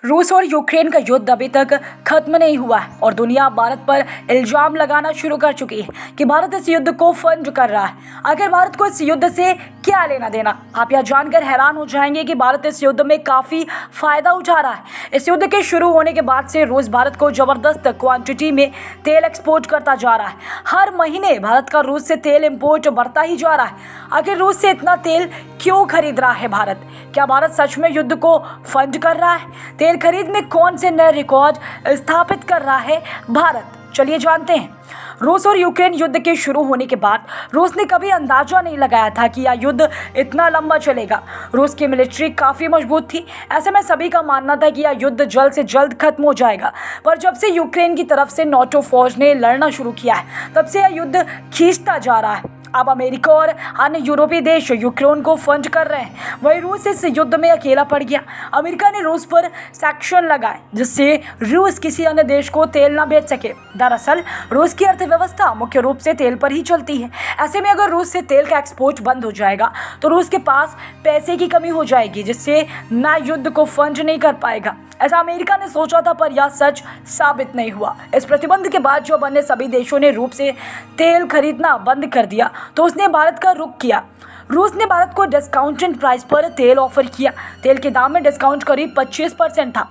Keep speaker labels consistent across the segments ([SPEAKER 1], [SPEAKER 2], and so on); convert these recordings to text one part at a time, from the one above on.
[SPEAKER 1] रूस और यूक्रेन का युद्ध अभी तक खत्म नहीं हुआ है और दुनिया भारत पर इल्जाम लगाना शुरू कर चुकी है कि भारत इस युद्ध को फंड कर रहा है। आखिर भारत को इस युद्ध से क्या लेना देना? आप यह जानकर हैरान हो जाएंगे कि भारत इस युद्ध में काफ़ी फायदा उठा रहा है। इस युद्ध के शुरू होने के बाद से रूस भारत को ज़बरदस्त क्वांटिटी में तेल एक्सपोर्ट करता जा रहा है। हर महीने भारत का रूस से तेल इंपोर्ट बढ़ता ही जा रहा है। आखिर रूस से इतना तेल क्यों खरीद रहा है भारत? क्या भारत सच में युद्ध को फंड कर रहा है? तेल खरीद में कौन से नए रिकॉर्ड स्थापित कर रहा है भारत? चलिए जानते हैं। रूस और यूक्रेन युद्ध के शुरू होने के बाद रूस ने कभी अंदाजा नहीं लगाया था कि यह युद्ध इतना लंबा चलेगा। रूस की मिलिट्री काफ़ी मजबूत थी। ऐसे में सभी का मानना था कि यह युद्ध जल्द से जल्द खत्म हो जाएगा। पर जब से यूक्रेन की तरफ से नाटो फौज ने लड़ना शुरू किया है, तब से यह युद्ध खींचता जा रहा है। अब अमेरिका और अन्य यूरोपीय देश यूक्रेन को फंड कर रहे हैं। वहीं रूस इस युद्ध में अकेला पड़ गया। अमेरिका ने रूस पर सैक्शन लगाए जिससे रूस किसी अन्य देश को तेल न बेच सके। दरअसल रूस की अर्थव्यवस्था मुख्य रूप से तेल पर ही चलती है। ऐसे में अगर रूस से तेल का एक्सपोर्ट बंद हो जाएगा तो रूस के पास पैसे की कमी हो जाएगी, जिससे न युद्ध को फंड नहीं कर पाएगा। ऐसा अमेरिका ने सोचा था, पर यह सच साबित नहीं हुआ। इस प्रतिबंध के बाद जब अन्य सभी देशों ने रूस से तेल खरीदना बंद कर दिया तो उसने भारत का रुख किया। रूस ने भारत को डिस्काउंटेड प्राइस पर तेल ऑफर किया। तेल के दाम में डिस्काउंट करीब 25% था।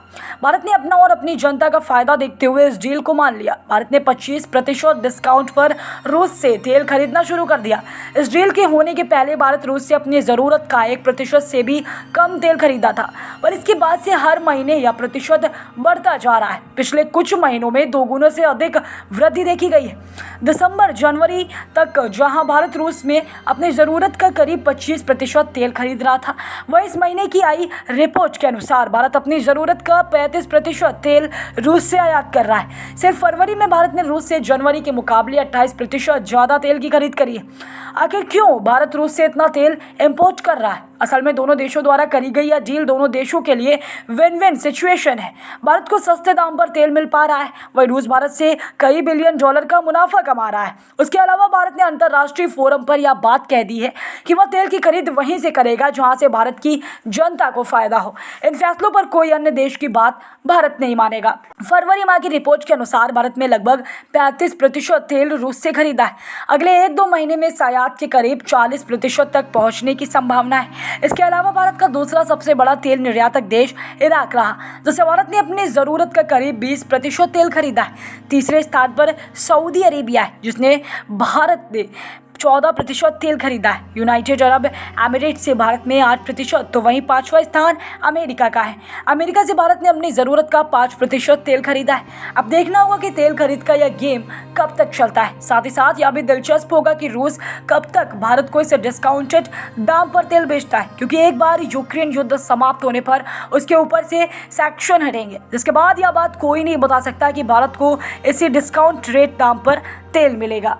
[SPEAKER 1] भारत ने अपना और अपनी जनता का फायदा देखते हुए इस डील को मान लिया। भारत ने 25% डिस्काउंट पर रूस से तेल खरीदना शुरू कर दिया। इस डील के होने के पहले भारत रूस से अपनी ज़रूरत का 1% से भी कम तेल खरीदा था, पर इसके बाद से हर महीने यह प्रतिशत बढ़ता जा रहा है। पिछले कुछ महीनों में 2 गुना से अधिक वृद्धि देखी गई है। दिसंबर जनवरी तक जहां भारत रूस में अपनी ज़रूरत का करीब 25% तेल खरीद रहा था, वह इस महीने की आई रिपोर्ट के अनुसार भारत अपनी ज़रूरत का 35% तेल रूस से आयात कर रहा है। सिर्फ फरवरी में भारत ने रूस से जनवरी के मुकाबले 28% ज़्यादा तेल की खरीद करी है। आखिर क्यों भारत रूस से इतना तेल इंपोर्ट कर रहा है? असल में दोनों देशों द्वारा करी गई यह डील दोनों देशों के लिए विन विन सिचुएशन है। भारत को सस्ते दाम पर तेल मिल पा रहा है, वही रूस भारत से कई बिलियन डॉलर का मुनाफा कमा रहा है। उसके अलावा भारत ने अंतर्राष्ट्रीय फोरम पर यह बात कह दी है कि वह तेल की खरीद वहीं से करेगा जहां से भारत की जनता को फायदा हो। इन फैसलों पर कोई अन्य देश की बात भारत नहीं मानेगा। फरवरी माह की रिपोर्ट के अनुसार भारत में लगभग 35% तेल रूस से खरीदा है। अगले 1-2 महीने में इस आयात के करीब 40% तक पहुंचने की संभावना है। इसके अलावा भारत का दूसरा सबसे बड़ा तेल निर्यातक देश इराक रहा, जिससे भारत ने अपनी ज़रूरत का करीब 20% तेल खरीदा है। तीसरे स्थान पर सऊदी अरेबिया है, जिसने भारत ने 14% तेल खरीदा है। यूनाइटेड अरब एमिरेट्स से भारत में 8%, तो वहीं 5वां स्थान अमेरिका का है। अमेरिका से भारत ने अपनी ज़रूरत का 5% तेल खरीदा है। अब देखना होगा कि तेल खरीद का यह गेम कब तक चलता है। साथ ही साथ यह भी दिलचस्प होगा कि रूस कब तक भारत को इस डिस्काउंटेड दाम पर तेल बेचता है, क्योंकि एक बार यूक्रेन युद्ध समाप्त होने पर उसके ऊपर से सैक्शन हटेंगे, जिसके बाद यह बात कोई नहीं बता सकता कि भारत को इसी डिस्काउंट रेट दाम पर तेल मिलेगा।